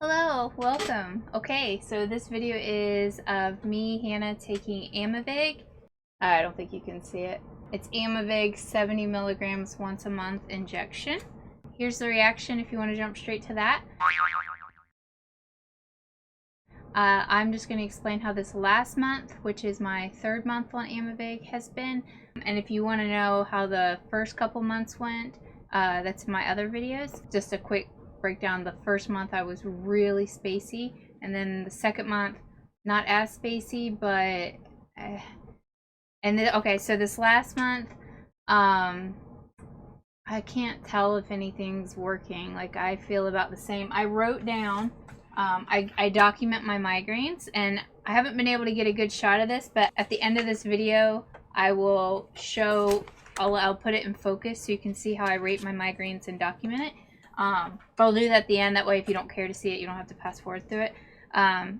Hello, welcome. Okay, so this video is of me, Hannah, taking Aimovig. I don't think you can see it. It's Aimovig 70 milligrams once a month injection. Here's the reaction if you want to jump straight to that. I'm just going to explain how this last month, which is my third month on Aimovig, has been. And if you want to know how the first couple months went, that's my other videos. Just a quick breakdown. The first month I was really spacey, and then the second month not as spacey, but okay, so this last month I can't tell if anything's working. Like, I feel about the same. I wrote down I document my migraines, and I haven't been able to get a good shot of this, but at the end of this video I will show, I'll put it in focus so you can see how I rate my migraines and document it. But I'll do that at the end, that way if you don't care to see it, you don't have to fast forward through it.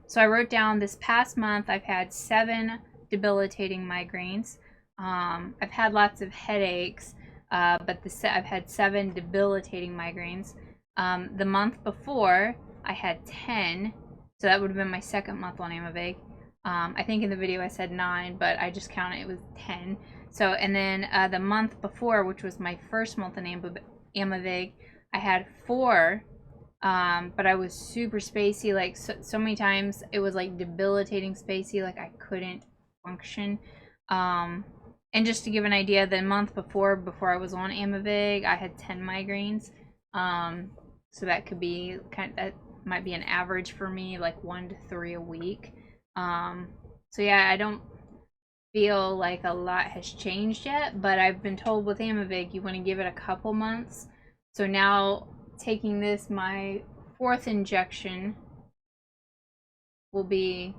So I wrote down this past month I've had 7 debilitating migraines. I've had lots of headaches, but I've had 7 debilitating migraines. The month before I had 10, so that would have been my second month on Aimovig. I think in the video I said 9, but I just counted it was 10. So, and then the month before, which was my first month on Aimovig, I had 4, but I was super spacey, like so many times it was like debilitating spacey, like I couldn't function. And just to give an idea, the month before I was on Aimovig, I had 10 migraines. So that could be that might be an average for me, like 1 to 3 a week. So yeah, I don't feel like a lot has changed yet, but I've been told with Aimovig you want to give it a couple months. So now, taking this, my 4th injection will be,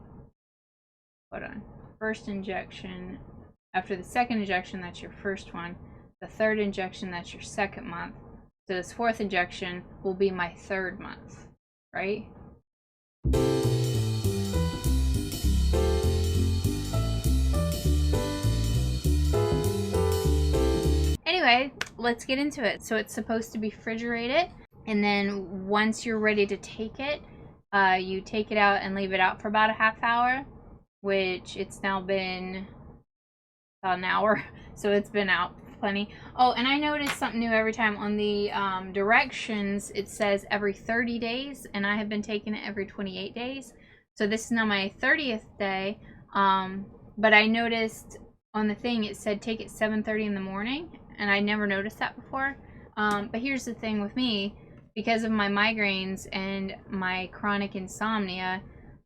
first injection, after the 2nd injection, that's your first one. The 3rd injection, that's your 2nd month. So this 4th injection will be my 3rd month, right? Anyway, let's get into it. So it's supposed to be refrigerated, and then once you're ready to take it, you take it out and leave it out for about a half hour, which it's now been about an hour, so it's been out plenty. Oh, and I noticed something new every time. On the directions it says every 30 days, and I have been taking it every 28 days. So this is now my 30th day, but I noticed on the thing it said take it 7:30 in the morning, and I never noticed that before. But here's the thing with me, because of my migraines and my chronic insomnia,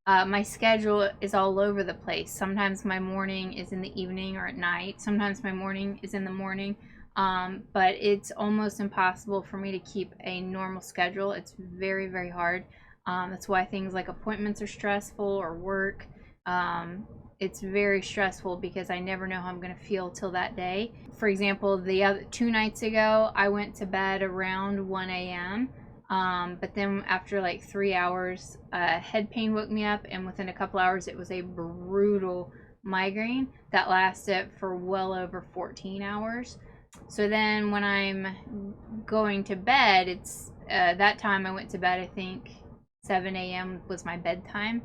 my schedule is all over the place. Sometimes my morning is in the evening or at night. Sometimes my morning is in the morning. But it's almost impossible for me to keep a normal schedule. It's very, very hard. That's why things like appointments are stressful, or work. It's very stressful because I never know how I'm going to feel till that day. For example, the other 2 nights ago, I went to bed around 1 a.m. But then after like 3 hours, head pain woke me up, and within a couple hours, it was a brutal migraine that lasted for well over 14 hours. So then when I'm going to bed, it's that time I went to bed, I think 7 a.m. was my bedtime.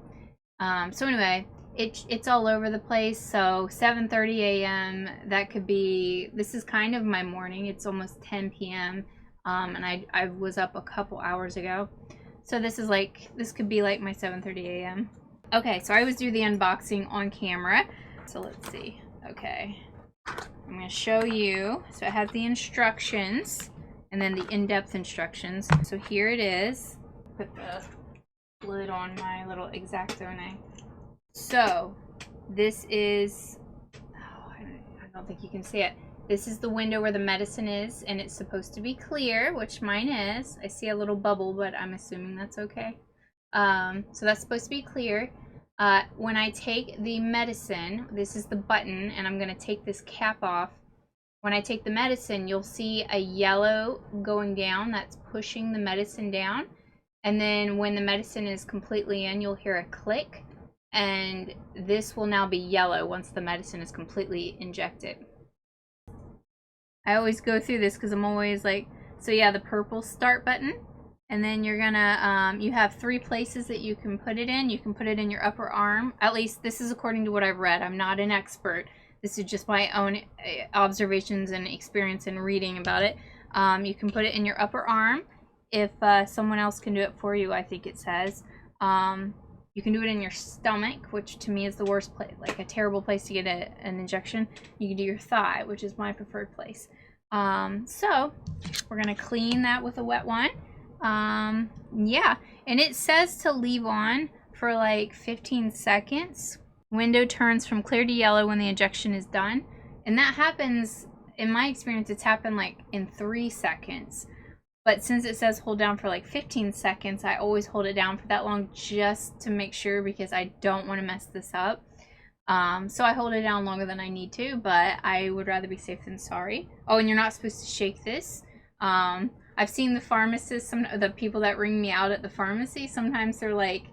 So anyway, it's all over the place. So 7:30 a.m. that could be, this is kind of my morning. It's almost 10 p.m. And I was up a couple hours ago. So this could be like my 7:30 a.m. Okay, so I always do the unboxing on camera. So let's see. Okay, I'm gonna show you. So it has the instructions and then the in-depth instructions. So here it is. Put the lid on my little X-Acto knife. So this is, I don't think you can see it. This is the window where the medicine is, and it's supposed to be clear, which mine is. I see a little bubble, but I'm assuming that's okay. So that's supposed to be clear. When I take the medicine, this is the button, and I'm going to take this cap off. When I take the medicine, you'll see a yellow going down. That's pushing the medicine down. And then when the medicine is completely in, you'll hear a click. And this will now be yellow once the medicine is completely injected. I always go through this because I'm always like, so yeah, the purple start button, And then you're gonna, you have 3 places that you can put it in. You can put it in your upper arm. At least this is according to what I've read. I'm not an expert. This is just my own observations and experience in reading about it. You can put it in your upper arm. If someone else can do it for you, I think it says. You can do it in your stomach, which to me is the worst place, like a terrible place to get an injection. You can do your thigh, which is my preferred place. So we're gonna clean that with a wet one. Yeah, and it says to leave on for like 15 seconds. Window turns from clear to yellow when the injection is done, and that happens, in my experience, it's happened like in 3 seconds. But since it says hold down for like 15 seconds, I always hold it down for that long just to make sure, because I don't want to mess this up. So I hold it down longer than I need to, but I would rather be safe than sorry. Oh, and you're not supposed to shake this. I've seen the pharmacists, some of the people that ring me out at the pharmacy, sometimes they're like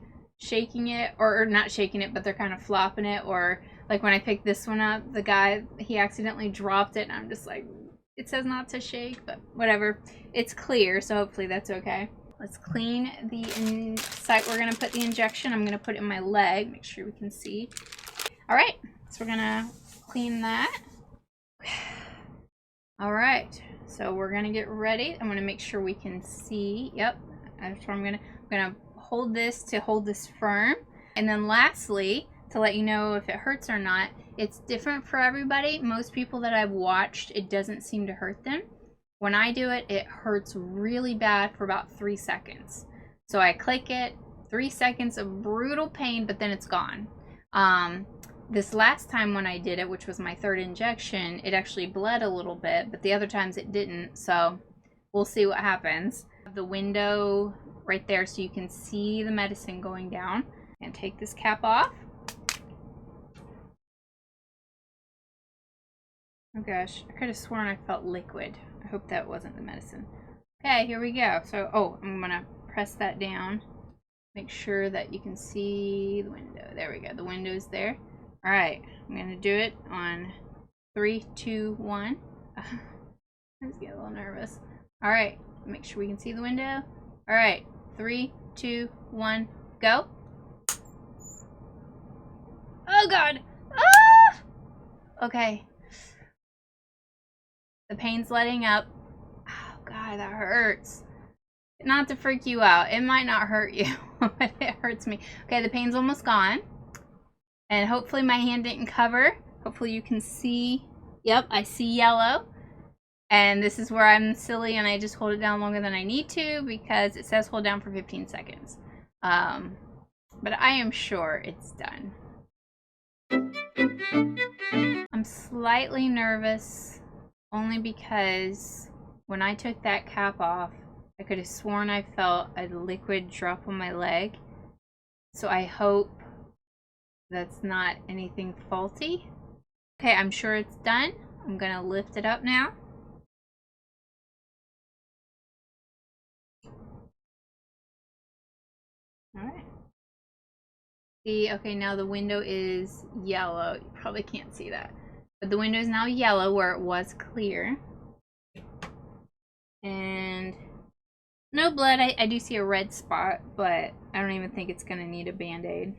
shaking it, or not shaking it, but they're kind of flopping it. Or like when I picked this one up, the guy, he accidentally dropped it, and I'm just like, it says not to shake, but whatever. It's clear, so hopefully that's okay. Let's clean the site we're gonna put the injection. I'm gonna put it in my leg, make sure we can see. All right, so we're gonna clean that. All right, so we're gonna get ready. I'm gonna make sure we can see. Yep, that's what I'm gonna hold this to hold this firm. And then lastly, to let you know if it hurts or not, it's different for everybody. Most people that I've watched, it doesn't seem to hurt them. When I do it, it hurts really bad for about 3 seconds. So I click it, 3 seconds of brutal pain, but then it's gone. This last time when I did it, which was my 3rd injection, it actually bled a little bit, but the other times it didn't, so we'll see what happens. The window right there so you can see the medicine going down. And take this cap off. Oh gosh, I could have sworn I felt liquid. I hope that wasn't the medicine. Okay, here we go. So, oh, I'm gonna press that down. Make sure that you can see the window. There we go, the window's there. All right, I'm gonna do it on 3, 2, 1. I just get a little nervous. All right, make sure we can see the window. All right, 3, 2, 1, go. Oh God, ah! Okay. The pain's letting up. Oh God, that hurts. Not to freak you out. It might not hurt you, but it hurts me. Okay, the pain's almost gone. And hopefully my hand didn't cover. Hopefully you can see. Yep, I see yellow. And this is where I'm silly and I just hold it down longer than I need to because it says hold down for 15 seconds. But I am sure it's done. I'm slightly nervous only because when I took that cap off, I could have sworn I felt a liquid drop on my leg. So I hope that's not anything faulty. Okay, I'm sure it's done. I'm gonna lift it up now. Alright. See, okay, now the window is yellow. You probably can't see that. But the window is now yellow where it was clear. And no blood. I do see a red spot, but I don't even think it's gonna need a band-aid.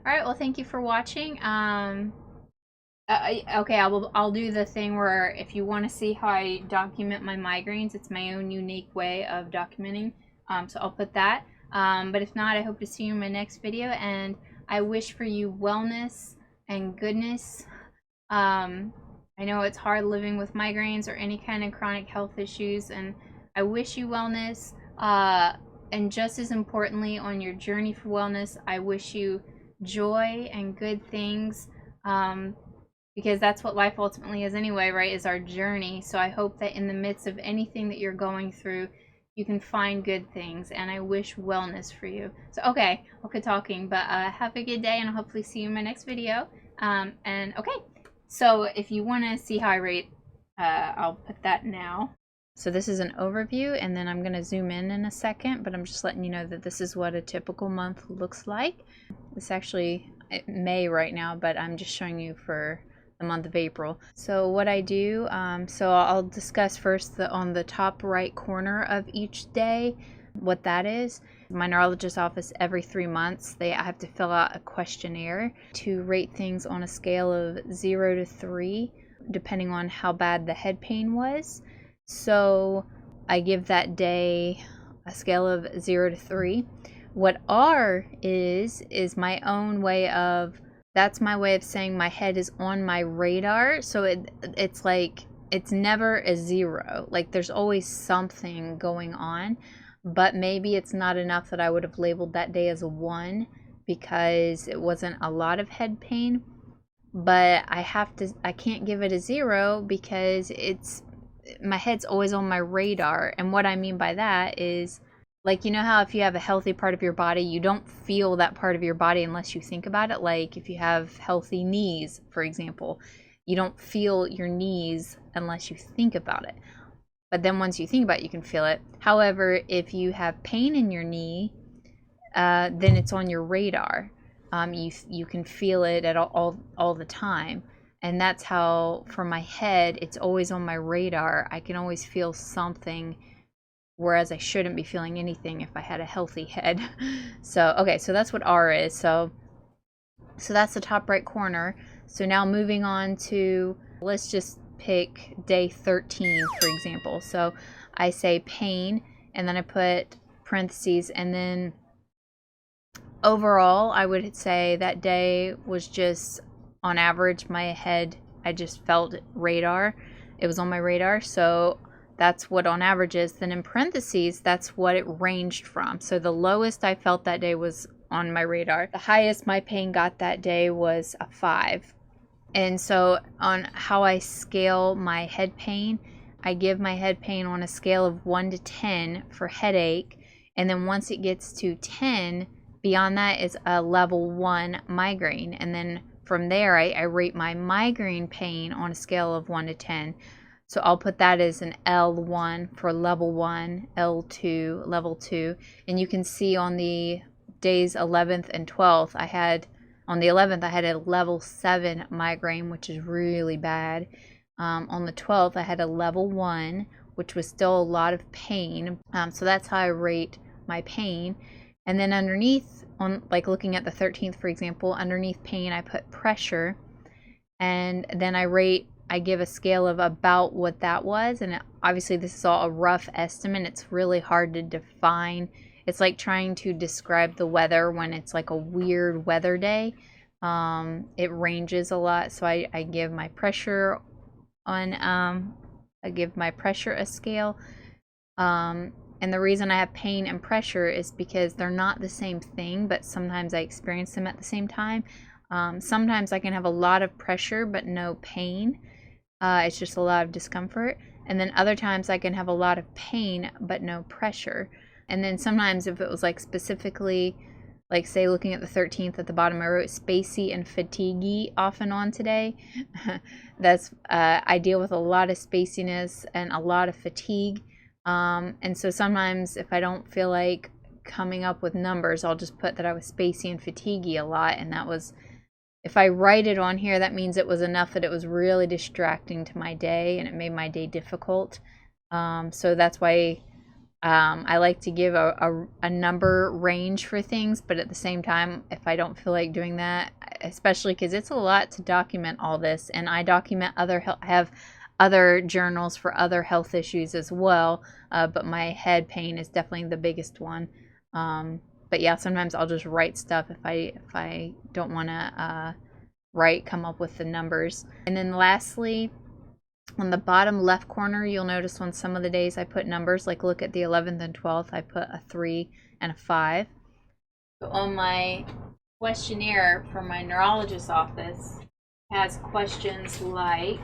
Alright, well thank you for watching. Okay, I'll do the thing where if you want to see how I document my migraines, it's my own unique way of documenting. So I'll put that. But if not, I hope to see you in my next video, and I wish for you wellness and goodness. I know it's hard living with migraines or any kind of chronic health issues, and I wish you wellness. And just as importantly, on your journey for wellness, I wish you joy and good things. Because that's what life ultimately is anyway, right? Is our journey. So I hope that in the midst of anything that you're going through, you can find good things, and I wish wellness for you. So okay, okay talking, but have a good day, and I'll hopefully see you in my next video. And okay, so if you want to see how I rate, I'll put that now. So this is an overview, and then I'm going to zoom in a second, but I'm just letting you know that this is what a typical month looks like. It's actually May right now, but I'm just showing you for the month of April. So what I do, so I'll discuss first on the top right corner of each day, what that is. My neurologist's office, every 3 months, I have to fill out a questionnaire to rate things on a scale of 0 to 3, depending on how bad the head pain was. So I give that day a scale of 0 to 3. What R is my own way of, that's my way of saying my head is on my radar. So it's like, it's never a 0. Like, there's always something going on, but maybe it's not enough that I would have labeled that day as a 1 because it wasn't a lot of head pain. But I can't give it a 0 because my head's always on my radar. And what I mean by that is, like, you know how if you have a healthy part of your body, you don't feel that part of your body unless you think about it. Like if you have healthy knees, for example, you don't feel your knees unless you think about it. But then once you think about it, you can feel it. However, if you have pain in your knee, then it's on your radar. You can feel it at all the time. And that's how, for my head, it's always on my radar. I can always feel something, whereas I shouldn't be feeling anything if I had a healthy head. So, okay, so that's what R is. So that's the top right corner. So now moving on to, let's just pick day 13, for example. So I say pain, and then I put parentheses, and then overall, I would say that day was just, on average, my head, I just felt radar. It was on my radar, so that's what on average is. Then in parentheses, that's what it ranged from. So the lowest I felt that day was on my radar. The highest my pain got that day was a 5. And so on how I scale my head pain, I give my head pain on a scale of 1 to 10 for headache. And then once it gets to 10, beyond that is a level 1 migraine. And then from there, I rate my migraine pain on a scale of 1 to 10. So I'll put that as an L1 for level 1, L2, level 2. And you can see on the days 11th and 12th, on the 11th, I had a level 7 migraine, which is really bad. On the 12th, I had a level 1, which was still a lot of pain. So that's how I rate my pain. And then underneath, on like looking at the 13th, for example, underneath pain, I put pressure. And then I give a scale of about what that was. And obviously, this is all a rough estimate. It's really hard to define. It's like trying to describe the weather when it's like a weird weather day. It ranges a lot. So I give my pressure a scale. And the reason I have pain and pressure is because they're not the same thing, but sometimes I experience them at the same time. Sometimes I can have a lot of pressure but no pain. It's just a lot of discomfort. And then other times I can have a lot of pain but no pressure. And then sometimes if it was like specifically, like say looking at the 13th at the bottom, I wrote spacey and fatiguey off and on today. That's I deal with a lot of spaciness and a lot of fatigue. And so sometimes if I don't feel like coming up with numbers, I'll just put that I was spacey and fatiguey a lot. And that was, if I write it on here, that means it was enough that it was really distracting to my day and it made my day difficult. So that's why I like to give a number range for things, but at the same time, if I don't feel like doing that, especially because it's a lot to document all this, and I document have other journals for other health issues as well, but my head pain is definitely the biggest one. But yeah, sometimes I'll just write stuff if I don't want to come up with the numbers. And then lastly, on the bottom left corner, you'll notice on some of the days I put numbers, like look at the 11th and 12th, I put a 3 and a 5. So on my questionnaire for my neurologist's office, has questions like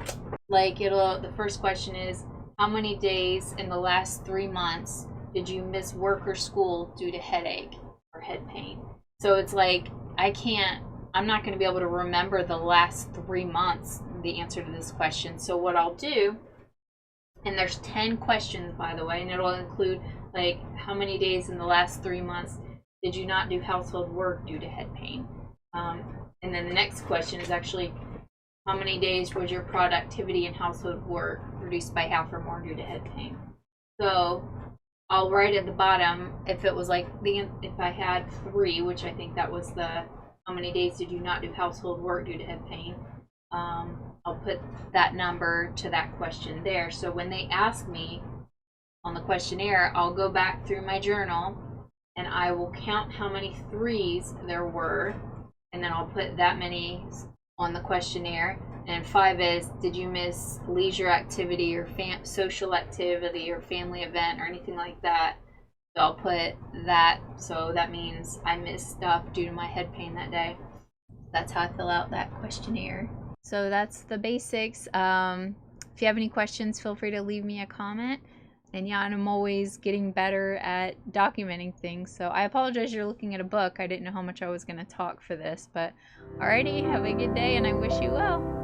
the first question is, how many days in the last 3 months did you miss work or school due to headache or head pain? So it's like, I'm not going to be able to remember the last 3 months, the answer to this question. So what I'll do, and there's 10 questions, by the way, and it'll include like how many days in the last 3 months did you not do household work due to head pain? And then the next question is actually, how many days was your productivity in household work reduced by half or more due to head pain? So I'll write at the bottom if it was like if I had 3, which I think that was the how many days did you not do household work due to head pain. I'll put that number to that question there. So when they ask me on the questionnaire, I'll go back through my journal and I will count how many 3s there were, and then I'll put that many on the questionnaire. And 5 is, did you miss leisure activity or social activity or family event or anything like that? So I'll put that. So that means I missed stuff due to my head pain that day. That's how I fill out that questionnaire. So that's the basics. If you have any questions, feel free to leave me a comment. And yeah, and I'm always getting better at documenting things. So I apologize you're looking at a book. I didn't know how much I was going to talk for this. But alrighty, have a good day and I wish you well.